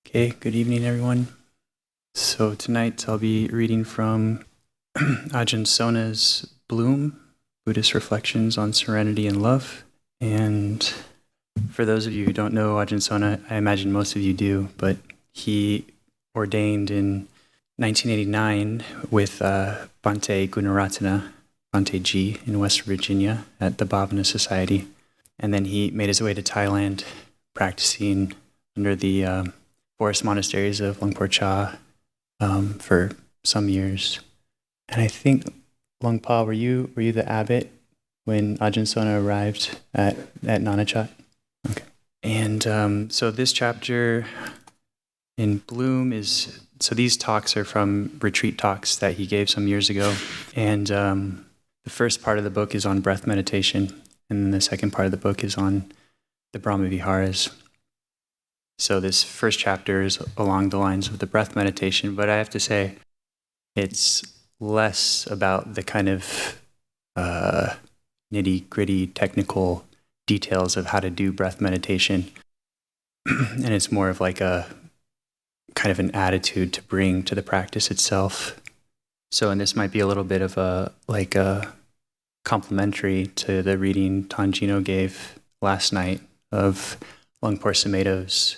Okay, good evening, everyone. So tonight I'll be reading from Ajahn Sona's Bloom, Buddhist Reflections on Serenity and Love. And for those of you who don't know Ajahn Sona, I imagine most of you do, but he ordained in 1989 with Bhante Gunaratana, Bhante Ji, in West Virginia at the Bhavana Society. And then he made his way to Thailand, practicing under the forest monasteries of Luang Por Chah for some years. And I think, Luang Pa, were you the abbot when Ajahn Sona arrived at Nanachat? Okay. And so this chapter in Bloom is, so these talks are from retreat talks that he gave some years ago. And the first part of the book is on breath meditation, and then the second part of the book is on the Brahma Viharas. So this first chapter is along the lines of the breath meditation, but I have to say it's less about the kind of nitty-gritty technical details of how to do breath meditation. And it's more of like a kind of an attitude to bring to the practice itself. So, and this might be a little bit of a complementary to the reading Tangino gave last night of Luang Por Sumedho's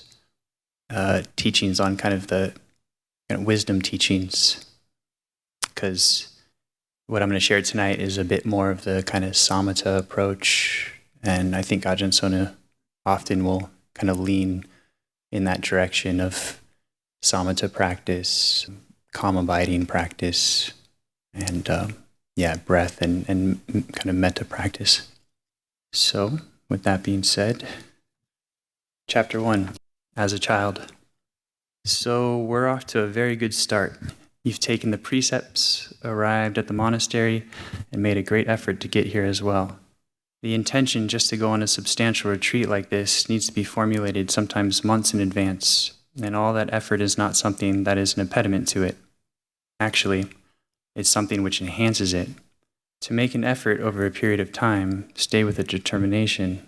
teachings on kind of the wisdom teachings, because what I'm going to share tonight is a bit more of the kind of samatha approach, and I think Ajahn Sona often will kind of lean in that direction of samatha practice, calm abiding practice, and breath and kind of metta practice. So, with that being said, Chapter 1, as a child. So we're off to a very good start. You've taken the precepts, arrived at the monastery, and made a great effort to get here as well. The intention just to go on a substantial retreat like this needs to be formulated sometimes months in advance, and all that effort is not something that is an impediment to it. Actually, it's something which enhances it. To make an effort over a period of time, stay with a determination,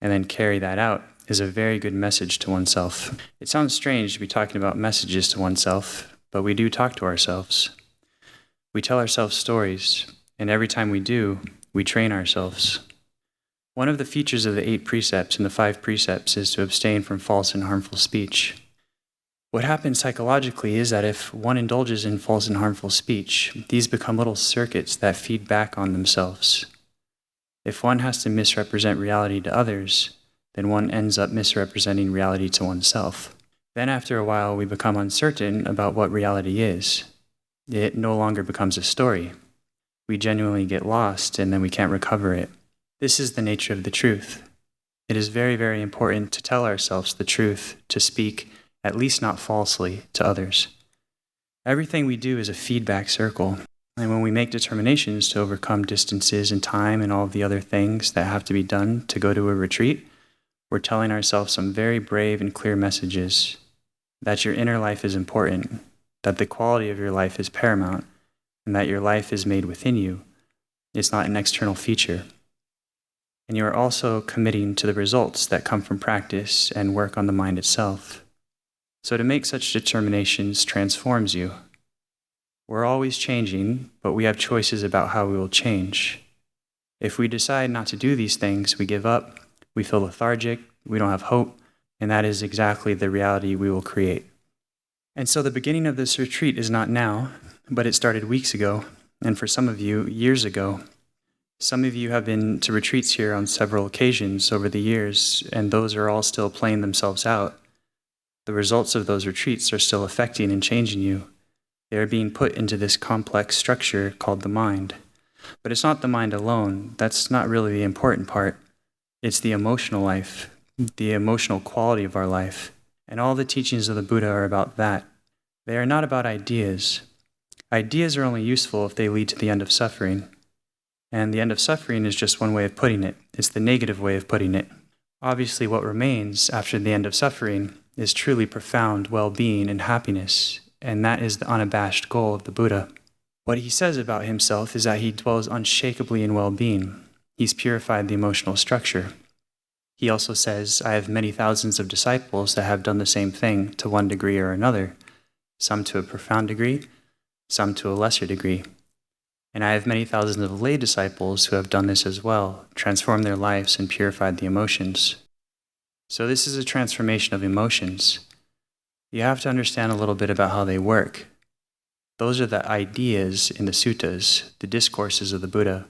and then carry that out is a very good message to oneself. It sounds strange to be talking about messages to oneself, but we do talk to ourselves. We tell ourselves stories, and every time we do, we train ourselves. One of the features of the 8 precepts and the 5 precepts is to abstain from false and harmful speech. What happens psychologically is that if one indulges in false and harmful speech, these become little circuits that feed back on themselves. If one has to misrepresent reality to others, then one ends up misrepresenting reality to oneself. Then after a while, we become uncertain about what reality is. It no longer becomes a story. We genuinely get lost, and then we can't recover it. This is the nature of the truth. It is very, very important to tell ourselves the truth, to speak, at least not falsely, to others. Everything we do is a feedback circle, and when we make determinations to overcome distances and time and all of the other things that have to be done to go to a retreat, we're telling ourselves some very brave and clear messages that your inner life is important, that the quality of your life is paramount, and that your life is made within you. It's not an external feature. And you are also committing to the results that come from practice and work on the mind itself. So to make such determinations transforms you. We're always changing, but we have choices about how we will change. If we decide not to do these things, we give up, we feel lethargic, we don't have hope, and that is exactly the reality we will create. And so the beginning of this retreat is not now, but it started weeks ago, and for some of you, years ago. Some of you have been to retreats here on several occasions over the years, and those are all still playing themselves out. The results of those retreats are still affecting and changing you. They are being put into this complex structure called the mind. But it's not the mind alone. That's not really the important part. It's the emotional life, the emotional quality of our life. And all the teachings of the Buddha are about that. They are not about ideas. Ideas are only useful if they lead to the end of suffering. And the end of suffering is just one way of putting it. It's the negative way of putting it. Obviously, what remains after the end of suffering is truly profound well-being and happiness, and that is the unabashed goal of the Buddha. What he says about himself is that he dwells unshakably in well-being. He's purified the emotional structure. He also says, I have many thousands of disciples that have done the same thing to one degree or another, some to a profound degree, some to a lesser degree. And I have many thousands of lay disciples who have done this as well, transformed their lives and purified the emotions. So this is a transformation of emotions. You have to understand a little bit about how they work. Those are the ideas in the suttas, the discourses of the Buddha.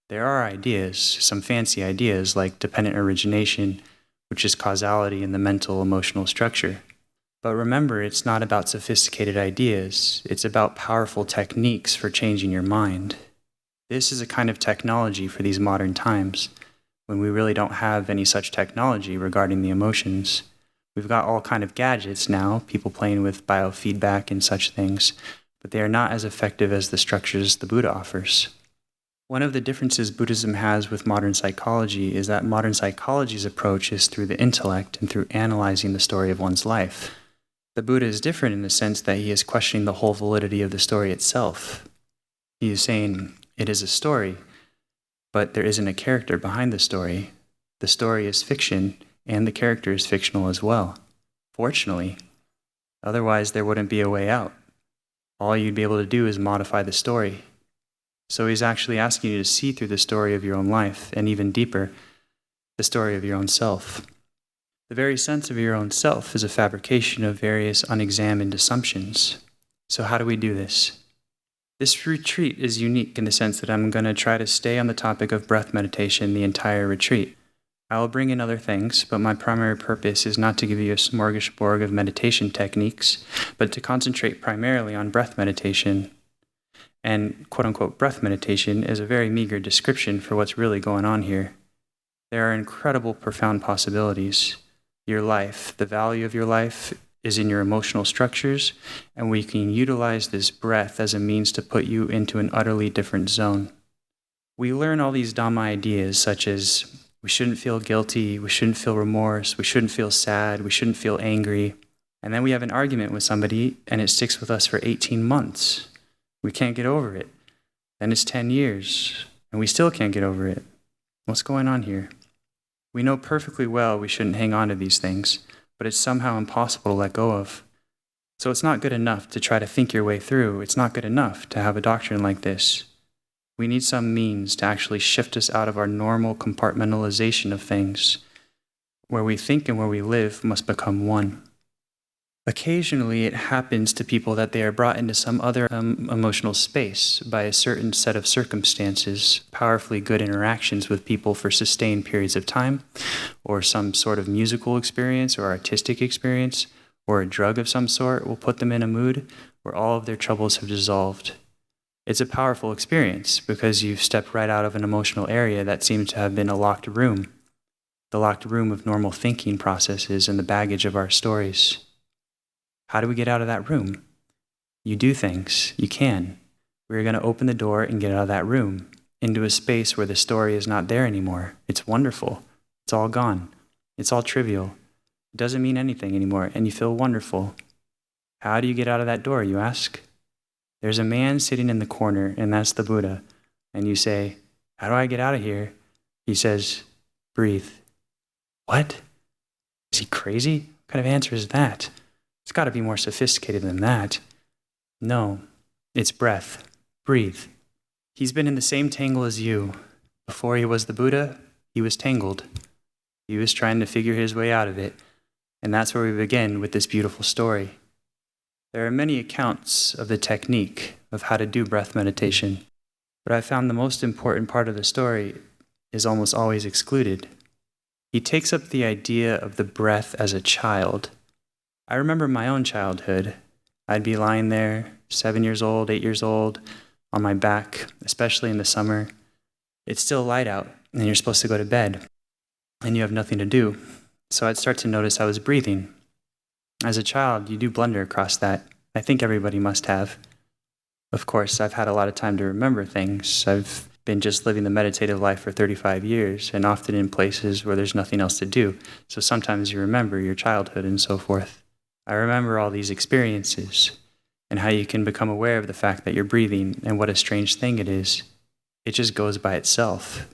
There are ideas, some fancy ideas like dependent origination, which is causality in the mental emotional structure. But remember, it's not about sophisticated ideas. It's about powerful techniques for changing your mind. This is a kind of technology for these modern times, when we really don't have any such technology regarding the emotions. We've got all kind of gadgets now, people playing with biofeedback and such things, but they are not as effective as the structures the Buddha offers. One of the differences Buddhism has with modern psychology is that modern psychology's approach is through the intellect and through analyzing the story of one's life. The Buddha is different in the sense that he is questioning the whole validity of the story itself. He is saying, it is a story, but there isn't a character behind the story. The story is fiction, and the character is fictional as well. Fortunately, otherwise there wouldn't be a way out. All you'd be able to do is modify the story. So he's actually asking you to see through the story of your own life, and even deeper, the story of your own self. The very sense of your own self is a fabrication of various unexamined assumptions. So how do we do this? This retreat is unique in the sense that I'm going to try to stay on the topic of breath meditation the entire retreat. I will bring in other things, but my primary purpose is not to give you a smorgasbord of meditation techniques, but to concentrate primarily on breath meditation. And quote-unquote breath meditation is a very meager description for what's really going on here. There are incredible, profound possibilities. Your life, the value of your life is in your emotional structures, and we can utilize this breath as a means to put you into an utterly different zone. We learn all these Dhamma ideas such as we shouldn't feel guilty, we shouldn't feel remorse, we shouldn't feel sad, we shouldn't feel angry. And then we have an argument with somebody and it sticks with us for 18 months. We can't get over it. Then it's 10 years and we still can't get over it. What's going on here? We know perfectly well we shouldn't hang on to these things, but it's somehow impossible to let go of. So it's not good enough to try to think your way through. It's not good enough to have a doctrine like this. We need some means to actually shift us out of our normal compartmentalization of things, where we think and where we live must become one. Occasionally, it happens to people that they are brought into some other emotional space by a certain set of circumstances, powerfully good interactions with people for sustained periods of time, or some sort of musical experience or artistic experience, or a drug of some sort will put them in a mood where all of their troubles have dissolved. It's a powerful experience because you've stepped right out of an emotional area that seems to have been a locked room, the locked room of normal thinking processes and the baggage of our stories. How do we get out of that room? You do things. You can. We're going to open the door and get out of that room into a space where the story is not there anymore. It's wonderful. It's all gone. It's all trivial. It doesn't mean anything anymore, and you feel wonderful. How do you get out of that door, you ask? There's a man sitting in the corner, and that's the Buddha. And you say, how do I get out of here? He says, breathe. What? Is he crazy? What kind of answer is that? It's got to be more sophisticated than that. No, it's breath. Breathe. He's been in the same tangle as you. Before he was the Buddha, he was tangled. He was trying to figure his way out of it. And that's where we begin with this beautiful story. There are many accounts of the technique of how to do breath meditation, but I found the most important part of the story is almost always excluded. He takes up the idea of the breath as a child. I remember my own childhood. I'd be lying there, 7 years old, 8 years old, on my back, especially in the summer. It's still light out, and you're supposed to go to bed, and you have nothing to do. So I'd start to notice I was breathing. As a child, you do blunder across that. I think everybody must have. Of course, I've had a lot of time to remember things. I've been just living the meditative life for 35 years, and often in places where there's nothing else to do. So sometimes you remember your childhood and so forth. I remember all these experiences and how you can become aware of the fact that you're breathing and what a strange thing it is. It just goes by itself.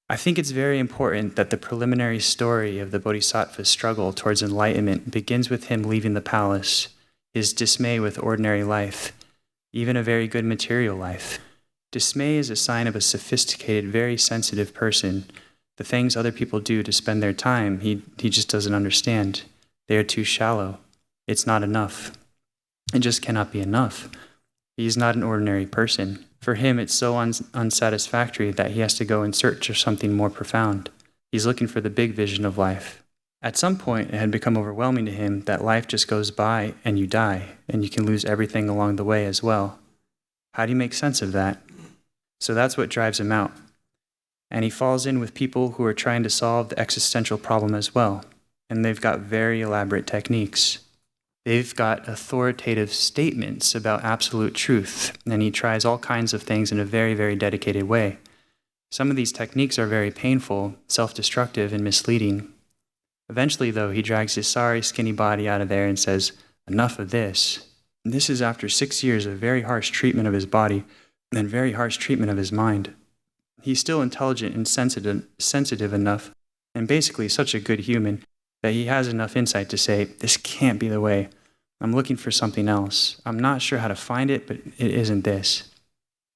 I think it's very important that the preliminary story of the Bodhisattva's struggle towards enlightenment begins with him leaving the palace, his dismay with ordinary life, even a very good material life. Dismay is a sign of a sophisticated, very sensitive person. The things other people do to spend their time, he just doesn't understand. They are too shallow. It's not enough. It just cannot be enough. He's not an ordinary person. For him, it's so unsatisfactory that he has to go in search of something more profound. He's looking for the big vision of life. At some point, it had become overwhelming to him that life just goes by and you die, and you can lose everything along the way as well. How do you make sense of that? So that's what drives him out. And he falls in with people who are trying to solve the existential problem as well. And they've got very elaborate techniques. They've got authoritative statements about absolute truth, and he tries all kinds of things in a very, very dedicated way. Some of these techniques are very painful, self-destructive, and misleading. Eventually, though, he drags his sorry, skinny body out of there and says, "Enough of this." And this is after 6 years of very harsh treatment of his body and very harsh treatment of his mind. He's still intelligent and sensitive enough, and basically such a good human, that he has enough insight to say, this can't be the way. I'm looking for something else. I'm not sure how to find it, but it isn't this.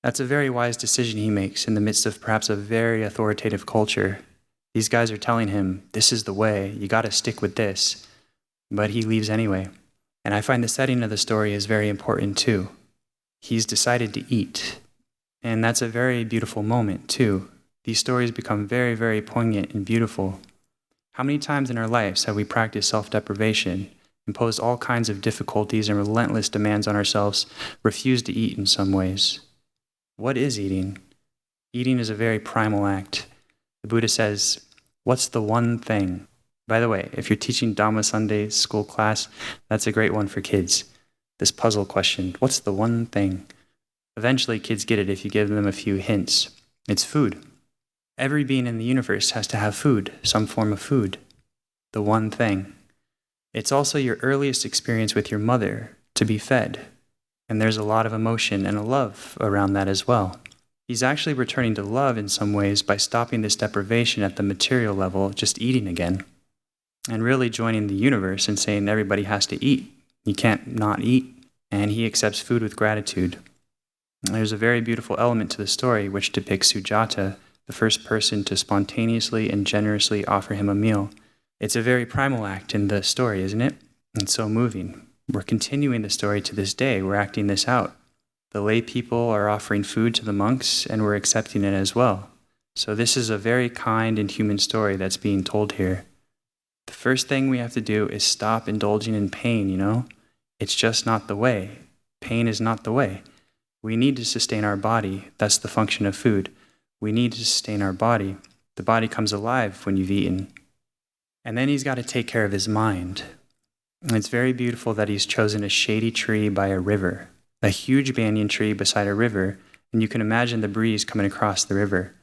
That's a very wise decision he makes in the midst of perhaps a very authoritative culture. These guys are telling him, this is the way, you got to stick with this. But he leaves anyway. And I find the setting of the story is very important too. He's decided to eat. And that's a very beautiful moment too. These stories become very, very poignant and beautiful. How many times in our lives have we practiced self-deprivation, imposed all kinds of difficulties and relentless demands on ourselves, refused to eat in some ways? What is eating? Eating is a very primal act. The Buddha says, what's the one thing? By the way, if you're teaching Dhamma Sunday school class, that's a great one for kids. This puzzle question, what's the one thing? Eventually kids get it if you give them a few hints. It's food. Every being in the universe has to have food, some form of food. The one thing. It's also your earliest experience with your mother, to be fed. And there's a lot of emotion and a love around that as well. He's actually returning to love in some ways by stopping this deprivation at the material level, just eating again. And really joining the universe and saying everybody has to eat. You can't not eat. And he accepts food with gratitude. There's a very beautiful element to the story which depicts Sujata, the first person to spontaneously and generously offer him a meal. It's a very primal act in the story, isn't it? It's so moving. We're continuing the story to this day. We're acting this out. The lay people are offering food to the monks, and we're accepting it as well. So this is a very kind and human story that's being told here. The first thing we have to do is stop indulging in pain, It's just not the way. Pain is not the way. We need to sustain our body. That's the function of food. We need to sustain our body. The body comes alive when you've eaten. And then he's got to take care of his mind. And it's very beautiful that he's chosen a shady tree by a river, a huge banyan tree beside a river, and you can imagine the breeze coming across the river.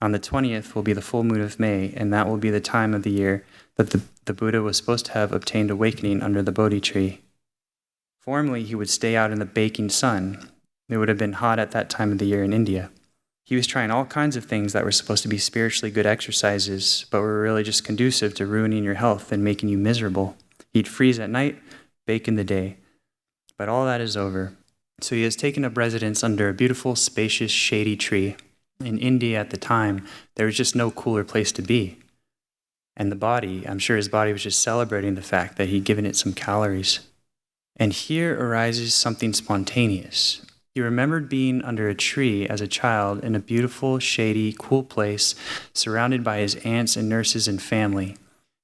On the 20th will be the full moon of May, and that will be the time of the year that the Buddha was supposed to have obtained awakening under the Bodhi tree. Formerly, he would stay out in the baking sun. It would have been hot at that time of the year in India. He was trying all kinds of things that were supposed to be spiritually good exercises, but were really just conducive to ruining your health and making you miserable. He'd freeze at night, bake in the day. But all that is over. So he has taken up residence under a beautiful, spacious, shady tree. In India at the time, there was just no cooler place to be. And the body, I'm sure his body was just celebrating the fact that he'd given it some calories. And here arises something spontaneous. He remembered being under a tree as a child in a beautiful, shady, cool place, surrounded by his aunts and nurses and family.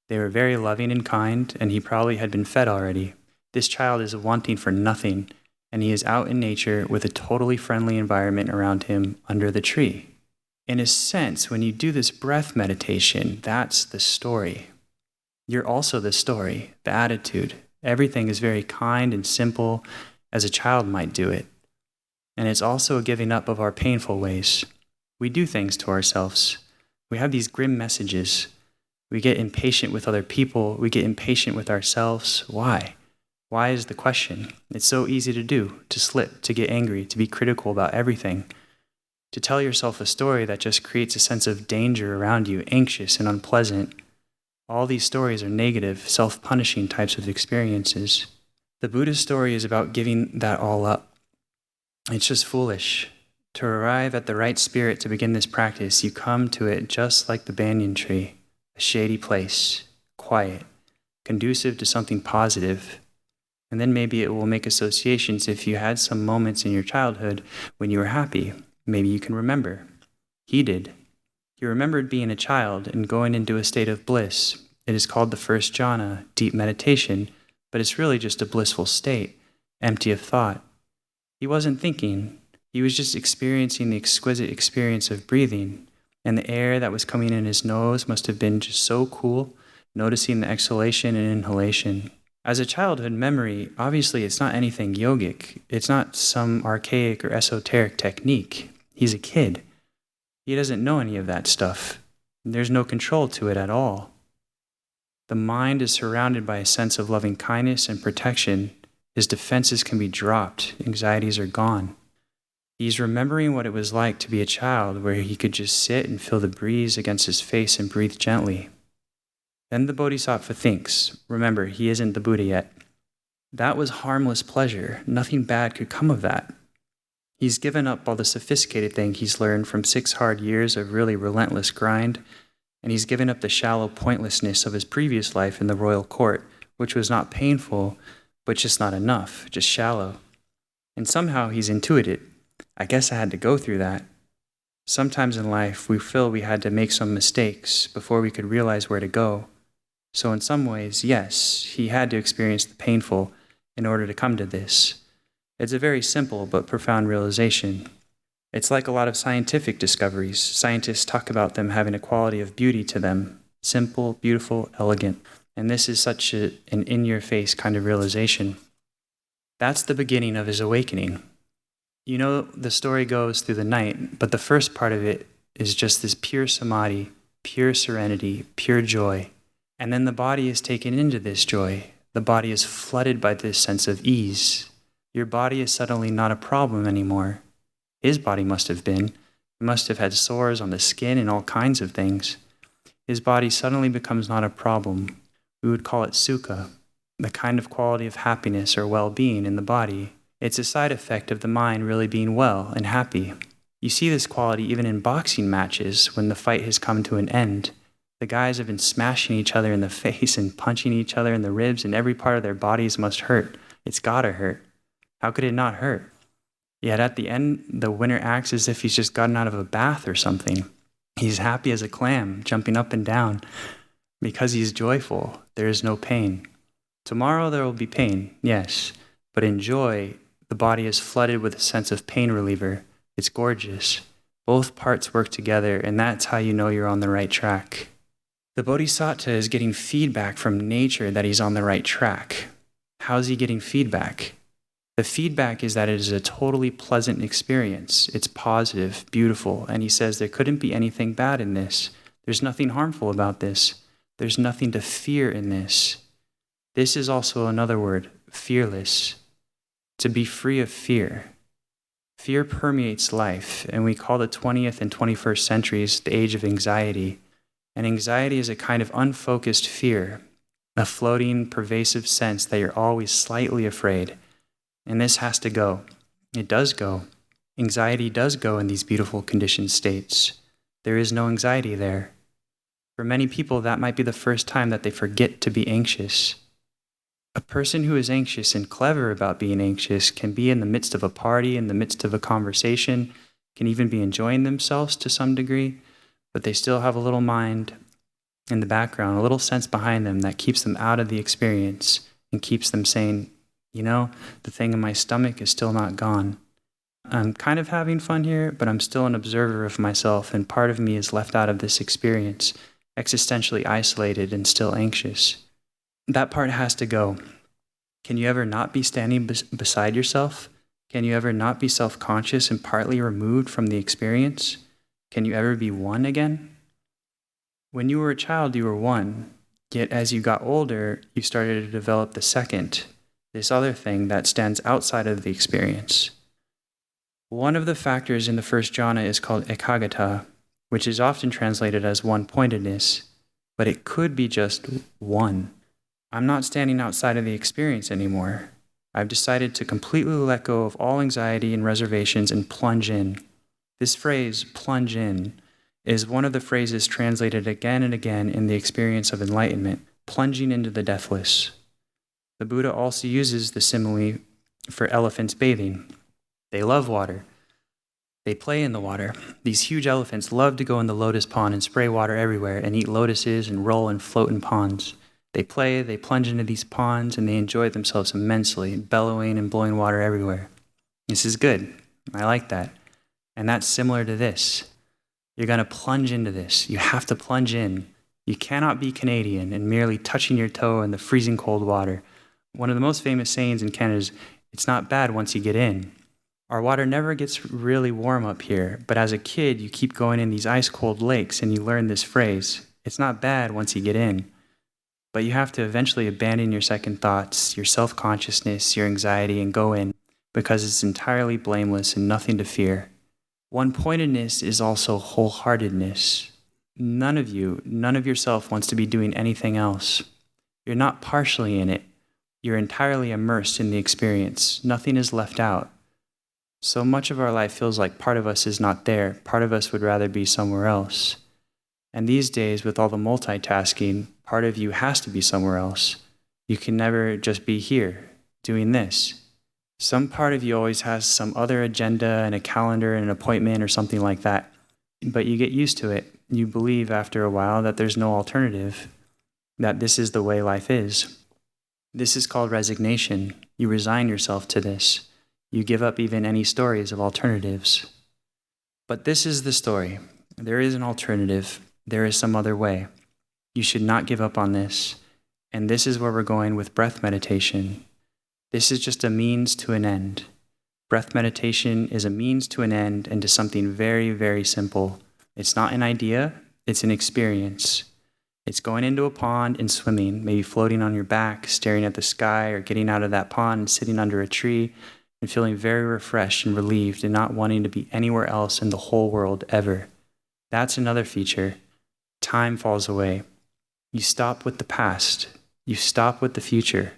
They were very loving and kind, and he probably had been fed already. This child is wanting for nothing, and he is out in nature with a totally friendly environment around him under the tree. In a sense, when you do this breath meditation, that's the story. You're also the story, the attitude. Everything is very kind and simple, as a child might do it. And it's also a giving up of our painful ways. We do things to ourselves. We have these grim messages. We get impatient with other people. We get impatient with ourselves. Why? Why is the question. It's so easy to do, to slip, to get angry, to be critical about everything. To tell yourself a story that just creates a sense of danger around you, anxious and unpleasant. All these stories are negative, self-punishing types of experiences. The Buddhist story is about giving that all up. It's just foolish. To arrive at the right spirit to begin this practice, you come to it just like the banyan tree, a shady place, quiet, conducive to something positive. And then maybe it will make associations if you had some moments in your childhood when you were happy. Maybe you can remember. He did. He remembered being a child and going into a state of bliss. It is called the first jhana, deep meditation, but it's really just a blissful state, empty of thought. He wasn't thinking. He was just experiencing the exquisite experience of breathing, and the air that was coming in his nose must have been just so cool, noticing the exhalation and inhalation. As a childhood memory, obviously it's not anything yogic. It's not some archaic or esoteric technique. He's a kid. He doesn't know any of that stuff. There's no control to it at all. The mind is surrounded by a sense of loving kindness and protection. His defenses can be dropped. Anxieties are gone. He's remembering what it was like to be a child, where he could just sit and feel the breeze against his face and breathe gently. Then the Bodhisattva thinks, remember, he isn't the Buddha yet. That was harmless pleasure. Nothing bad could come of that. He's given up all the sophisticated thing he's learned from 6 hard years of really relentless grind, and he's given up the shallow pointlessness of his previous life in the royal court, which was not painful, but just not enough, just shallow. And somehow he's intuited. I guess I had to go through that. Sometimes in life, we feel we had to make some mistakes before we could realize where to go. So in some ways, yes, he had to experience the painful in order to come to this. It's a very simple but profound realization. It's like a lot of scientific discoveries. Scientists talk about them having a quality of beauty to them. Simple, beautiful, elegant. And this is such an in-your-face kind of realization. That's the beginning of his awakening. You know, the story goes through the night, but the first part of it is just this pure samadhi, pure serenity, pure joy. And then the body is taken into this joy. The body is flooded by this sense of ease. Your body is suddenly not a problem anymore. His body must have been. He must have had sores on the skin and all kinds of things. His body suddenly becomes not a problem. We would call it sukha, the kind of quality of happiness or well-being in the body. It's a side effect of the mind really being well and happy. You see this quality even in boxing matches when the fight has come to an end. The guys have been smashing each other in the face and punching each other in the ribs, and every part of their bodies must hurt. It's gotta hurt. How could it not hurt? Yet at the end, the winner acts as if he's just gotten out of a bath or something. He's happy as a clam, jumping up and down. Because he's joyful, there is no pain. Tomorrow there will be pain, yes, but in joy, the body is flooded with a sense of pain reliever. It's gorgeous. Both parts work together, and that's how you know you're on the right track. The Bodhisattva is getting feedback from nature that he's on the right track. How's he getting feedback? The feedback is that it is a totally pleasant experience. It's positive, beautiful, and he says there couldn't be anything bad in this. There's nothing harmful about this. There's nothing to fear in this. This is also another word, fearless. To be free of fear. Fear permeates life, and we call the 20th and 21st centuries the age of anxiety. And anxiety is a kind of unfocused fear, a floating, pervasive sense that you're always slightly afraid. And this has to go. It does go. Anxiety does go in these beautiful conditioned states. There is no anxiety there. For many people, that might be the first time that they forget to be anxious. A person who is anxious and clever about being anxious can be in the midst of a party, in the midst of a conversation, can even be enjoying themselves to some degree, but they still have a little mind in the background, a little sense behind them that keeps them out of the experience and keeps them saying, you know, the thing in my stomach is still not gone. I'm kind of having fun here, but I'm still an observer of myself, and part of me is left out of this experience, existentially isolated and still anxious. That part has to go. Can you ever not be standing beside yourself? Can you ever not be self-conscious and partly removed from the experience? Can you ever be one again? When you were a child, you were one. Yet as you got older, you started to develop the second, this other thing that stands outside of the experience. One of the factors in the first jhana is called ekaggata, which is often translated as one-pointedness, but it could be just one. I'm not standing outside of the experience anymore. I've decided to completely let go of all anxiety and reservations and plunge in. This phrase, plunge in, is one of the phrases translated again and again in the experience of enlightenment, plunging into the deathless. The Buddha also uses the simile for elephants bathing. They love water. They play in the water. These huge elephants love to go in the lotus pond and spray water everywhere and eat lotuses and roll and float in ponds. They play, they plunge into these ponds, and they enjoy themselves immensely, bellowing and blowing water everywhere. This is good. I like that. And that's similar to this. You're going to plunge into this. You have to plunge in. You cannot be Canadian and merely touching your toe in the freezing cold water. One of the most famous sayings in Canada is, "It's not bad once you get in." Our water never gets really warm up here, but as a kid, you keep going in these ice-cold lakes and you learn this phrase, "It's not bad once you get in." But you have to eventually abandon your second thoughts, your self-consciousness, your anxiety, and go in, because it's entirely blameless and nothing to fear. One-pointedness is also wholeheartedness. None of yourself wants to be doing anything else. You're not partially in it. You're entirely immersed in the experience. Nothing is left out. So much of our life feels like part of us is not there. Part of us would rather be somewhere else. And these days, with all the multitasking, part of you has to be somewhere else. You can never just be here, doing this. Some part of you always has some other agenda and a calendar and an appointment or something like that. But you get used to it. You believe after a while that there's no alternative, that this is the way life is. This is called resignation. You resign yourself to this. You give up even any stories of alternatives. But this is the story. There is an alternative. There is some other way. You should not give up on this. And this is where we're going with breath meditation. This is just a means to an end. Breath meditation is a means to an end and to something very, very simple. It's not an idea, it's an experience. It's going into a pond and swimming, maybe floating on your back, staring at the sky, or getting out of that pond and sitting under a tree and feeling very refreshed and relieved and not wanting to be anywhere else in the whole world ever. That's another feature. Time falls away. You stop with the past. You stop with the future.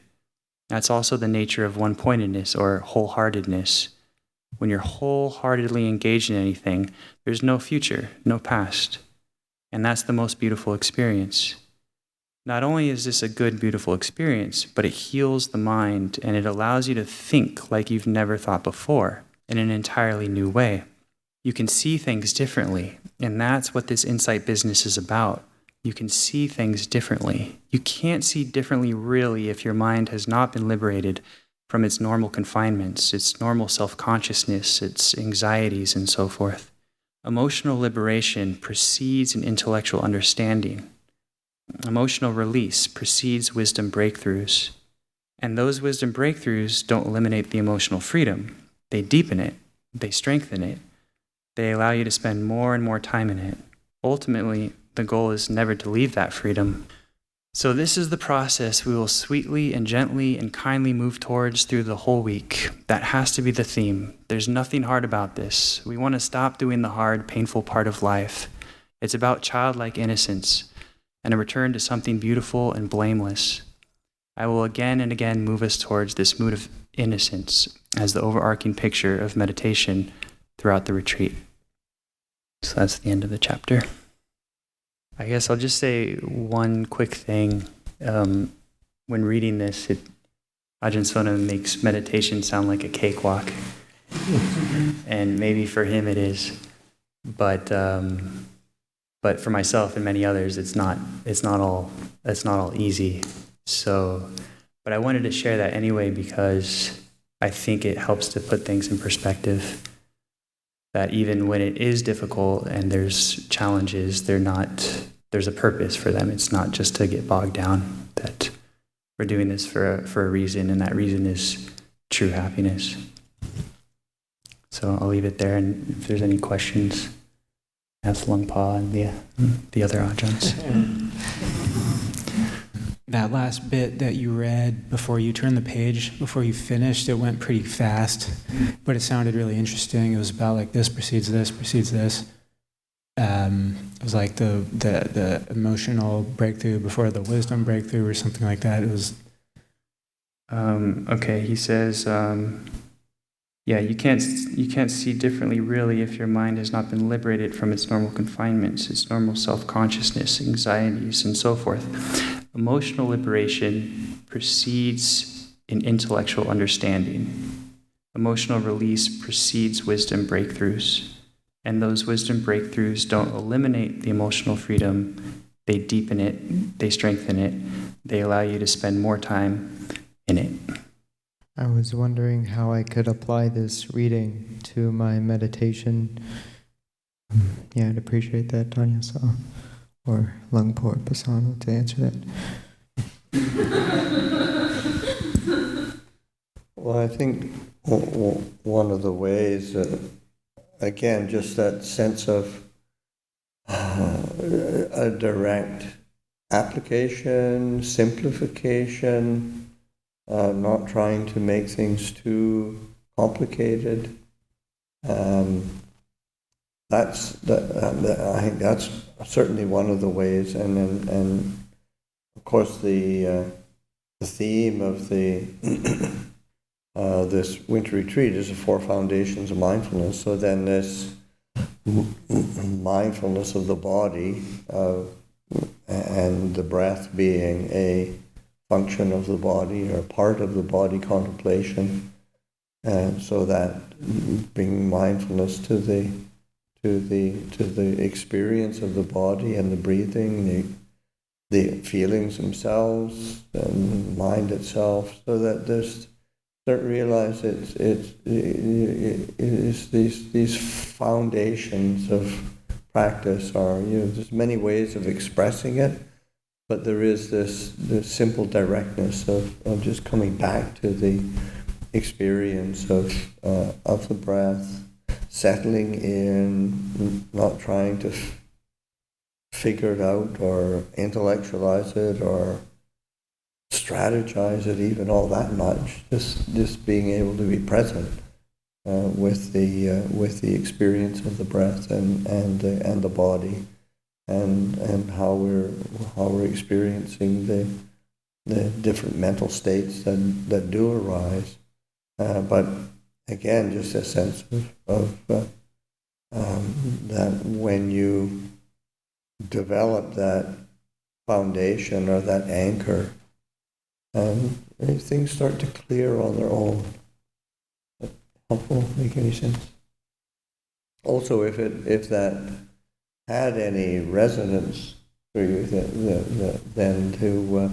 That's also the nature of one-pointedness or wholeheartedness. When you're wholeheartedly engaged in anything, there's no future, no past. And that's the most beautiful experience. Not only is this a good, beautiful experience, but it heals the mind and it allows you to think like you've never thought before in an entirely new way. You can see things differently, and that's what this insight business is about. You can see things differently. You can't see differently really if your mind has not been liberated from its normal confinements, its normal self-consciousness, its anxieties, and so forth. Emotional liberation precedes an intellectual understanding. Emotional release precedes wisdom breakthroughs. And those wisdom breakthroughs don't eliminate the emotional freedom. They deepen it. They strengthen it. They allow you to spend more and more time in it. Ultimately, the goal is never to leave that freedom. So this is the process we will sweetly and gently and kindly move towards through the whole week. That has to be the theme. There's nothing hard about this. We want to stop doing the hard, painful part of life. It's about childlike innocence and a return to something beautiful and blameless. I will again and again move us towards this mood of innocence as the overarching picture of meditation throughout the retreat. So that's the end of the chapter. I guess I'll just say one quick thing. When reading this, Ajahn Sona makes meditation sound like a cakewalk. And maybe for him it is. But for myself and many others, it's not all easy. So, but I wanted to share that anyway because I think it helps to put things in perspective. That even when it is difficult and there's challenges, there's a purpose for them. It's not just to get bogged down. That we're doing this for a reason, and that reason is true happiness. So I'll leave it there, and if there's any questions, ask Lungpa and the other Ajahns. That last bit that you read before you turned the page, before you finished, it went pretty fast, but it sounded really interesting. It was about like this precedes this, precedes this. It was like the emotional breakthrough before the wisdom breakthrough or something like that. It was... Okay, he says, yeah, you can't see differently really if your mind has not been liberated from its normal confinements, its normal self-consciousness, anxieties, and so forth. Emotional liberation precedes an intellectual understanding. Emotional release precedes wisdom breakthroughs. And those wisdom breakthroughs don't eliminate the emotional freedom. They deepen it, they strengthen it, they allow you to spend more time in it. I was wondering how I could apply this reading to my meditation. Yeah, I'd appreciate that, Yasa, or Lungpo Pasano to answer that. Well, I think one of the ways, again, just that sense of a direct application, simplification, not trying to make things too complicated. I think that's certainly one of the ways, and of course the theme of the this winter retreat is the 4 foundations of mindfulness. So then this mindfulness of the body and the breath being a function of the body or part of the body contemplation, and so that bringing mindfulness to the experience of the body and the breathing, the feelings themselves, and mind itself, so that there's start to realize it's these foundations of practice are, there's many ways of expressing it, but there is this simple directness of just coming back to the experience of the breath, settling in, not trying to figure it out or intellectualize it or strategize it even all that much. Just being able to be present with the experience of the breath and the body, and how we're experiencing the different mental states that do arise. But again, just a sense of that when you develop that foundation or that anchor, things start to clear on their own. Helpful? Make any sense? Also, if that had any resonance for you, then to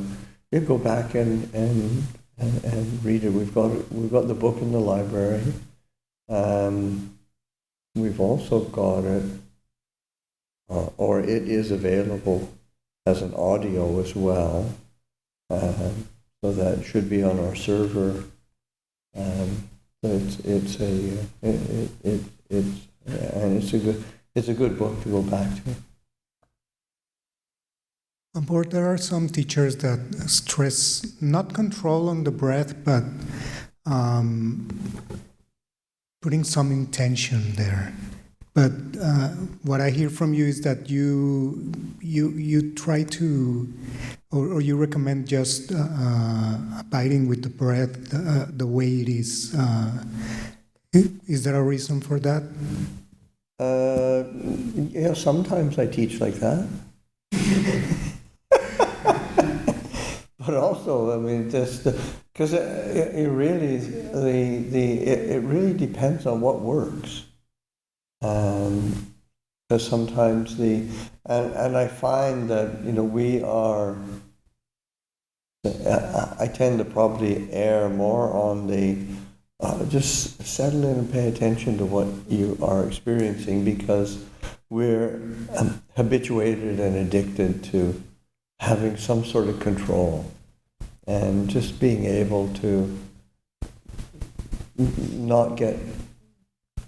you go back and read it. We've got the book in the library. We've also got it, or it is available as an audio as well. So that should be on our server. It's a good book to go back to. Lord, there are some teachers that stress not control on the breath, but putting some intention there. But what I hear from you is that you try to, or you recommend just abiding with the breath the way it is. Is there a reason for that? Yeah, sometimes I teach like that. But also, I mean, just because it really depends on what works. Because sometimes and I find that we are. I tend to probably err more on the just settle in and pay attention to what you are experiencing, because we're habituated and addicted to having some sort of control, and just being able to not get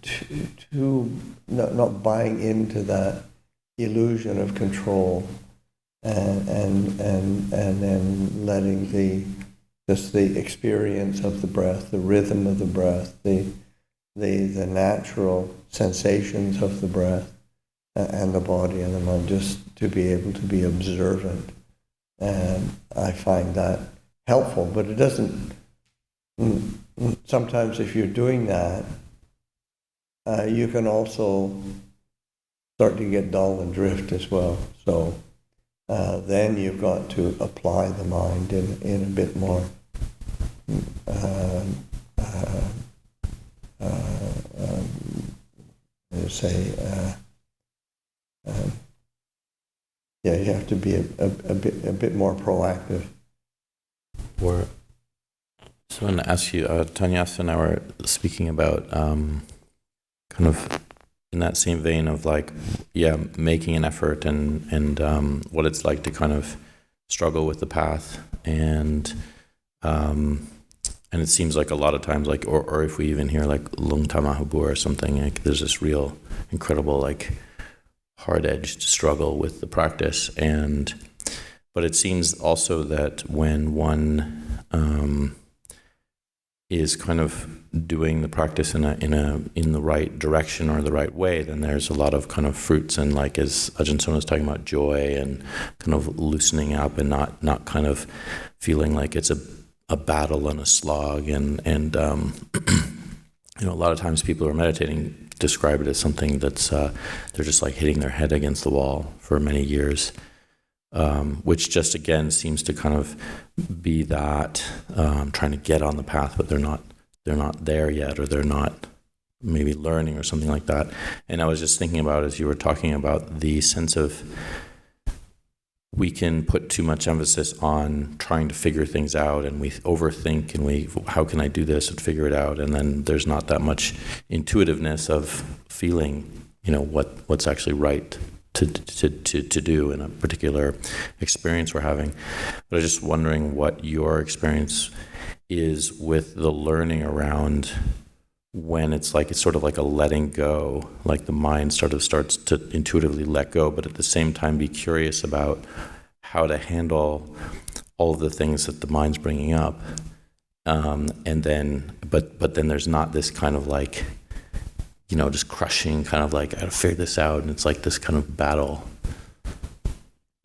too not buying into that illusion of control, and then letting the experience of the breath, the rhythm of the breath, the natural sensations of the breath and the body and the mind, just to be able to be observant. And I find that helpful, but it doesn't. Sometimes if you're doing that, you can also start to get dull and drift as well. So then you've got to apply the mind in a bit more you have to be a bit more proactive. So I want to ask you, Tanyasa and I were speaking about kind of in that same vein of like, making an effort and what it's like to kind of struggle with the path, and it seems like a lot of times, like, or if we even hear like Lung Tamahabu or something, like there's this real incredible like hard-edged struggle with the practice, but it seems also that when one is kind of doing the practice in the right direction or the right way, then there's a lot of kind of fruits, and like as Ajahn Sona is talking about, joy and kind of loosening up and not kind of feeling like it's a battle and a slog, and a lot of times people who are meditating describe it as something that's they're just like hitting their head against the wall for many years, which just again seems to kind of be that trying to get on the path, but they're not there yet, or they're not maybe learning or something like that. And I was just thinking about, as you were talking about, the sense of we can put too much emphasis on trying to figure things out, and we overthink, and how can I do this and figure it out, and then there's not that much intuitiveness of feeling, what's actually right to do in a particular experience we're having. But I was just wondering what your experience is with the learning around when it's sort of like a letting go, like the mind sort of starts to intuitively let go, but at the same time be curious about how to handle all of the things that the mind's bringing up, and then but then there's not this kind of like, just crushing kind of like, I gotta figure this out, and it's like this kind of battle.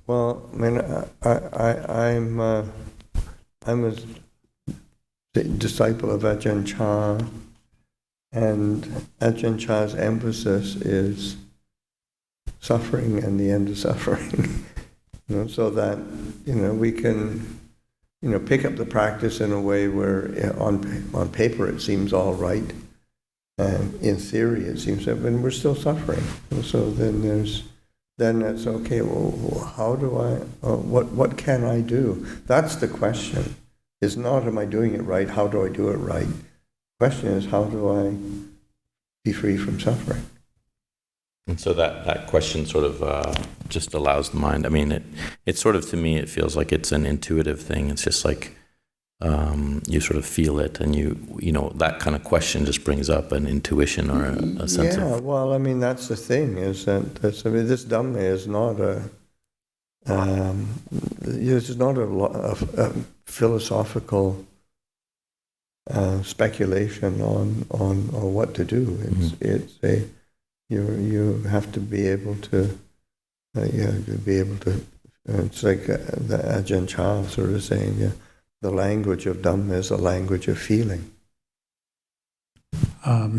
Well, I mean, I'm a disciple of Ajahn Chah. And Ajahn Chah's emphasis is suffering and the end of suffering, so that we can pick up the practice in a way where on paper it seems all right, and in theory it seems that, but we're still suffering. And so then it's okay. Well, how do I? What can I do? That's the question. It's not, am I doing it right? How do I do it right? The question is, how do I be free from suffering? And so that question sort of just allows the mind. I mean, it sort of, to me, it feels like it's an intuitive thing. It's just like you sort of feel it, and that kind of question just brings up an intuition or a sense of. Yeah, well, I mean, that's the thing, is that this Dhamma is not a philosophical speculation on what to do. It's you have to be able to it's like the Ajahn Chah sort of saying, the language of Dhamma is a language of feeling. I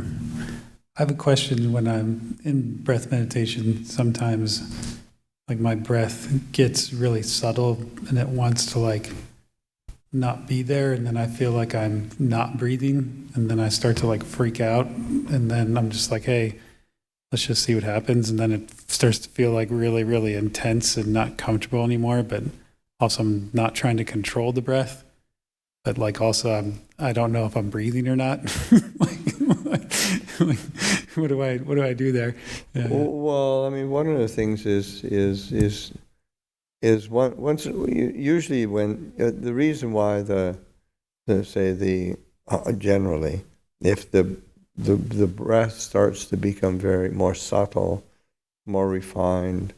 have a question. When I'm in breath meditation, sometimes like my breath gets really subtle and it wants to like not be there, and then I feel like I'm not breathing, and then I start to like freak out, and then I'm just like, hey, let's just see what happens, and then it starts to feel like really, really intense and not comfortable anymore, but also I'm not trying to control the breath, but like also I don't know if I'm breathing or not. like, what do I do there? Well, I mean, one of the things is usually when the reason why generally, if the breath starts to become very more subtle, more refined,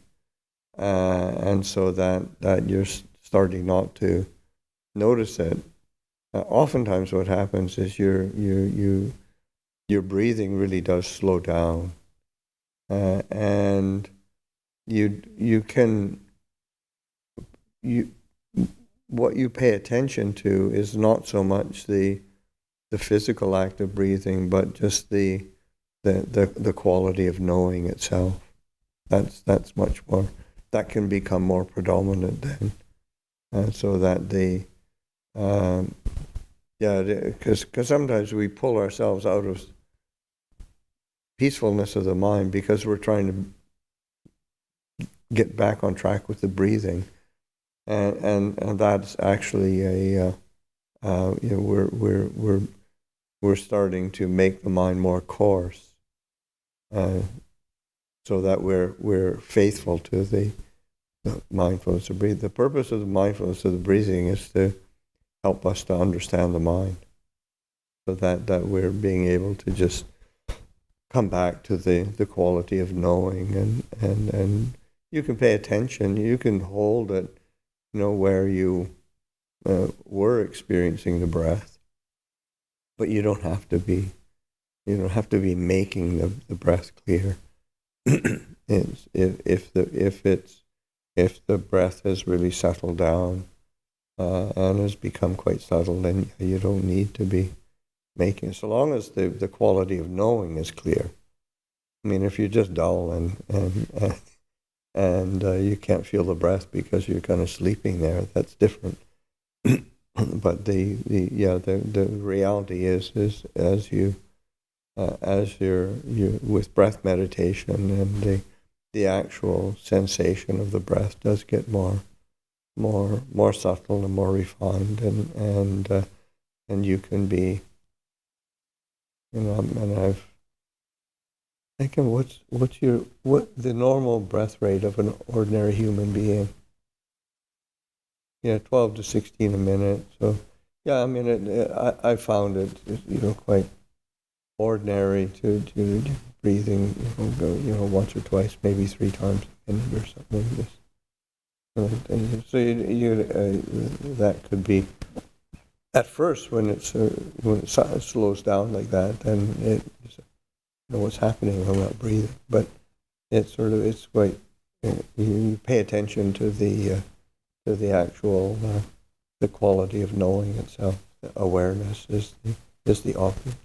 and so that you're starting not to notice it. Oftentimes, what happens is your breathing really does slow down, and what you pay attention to is not so much the physical act of breathing, but just the quality of knowing itself. That's much more. That can become more predominant then, so that because sometimes we pull ourselves out of peacefulness of the mind because we're trying to get back on track with the breathing, and that's actually we're starting to make the mind more coarse, so that we're faithful to the mindfulness of breathing. The purpose of the mindfulness of the breathing is to help us to understand the mind, so that we're being able to just come back to the quality of knowing, and you can pay attention, you can hold it, where you were experiencing the breath, but you don't have to be making the breath clear. If the breath has really settled down and has become quite subtle, then you don't need to be making it. So long as the quality of knowing is clear. I mean, if you're just dull and you can't feel the breath because you're kind of sleeping there, that's different. But the reality is as you're with breath meditation, and the actual sensation of the breath does get more subtle and more refined, and you can be, and I've thinking, what's the normal breath rate of an ordinary human being? 12 to 16 a minute. So I mean, I found it quite ordinary to breathing, go, once or twice, maybe 3 times a minute or something like this. So that could be at first when it slows down like that, then it what's happening. I'm not breathing, but it's quite. You pay attention to the actual the quality of knowing itself. The awareness is the object.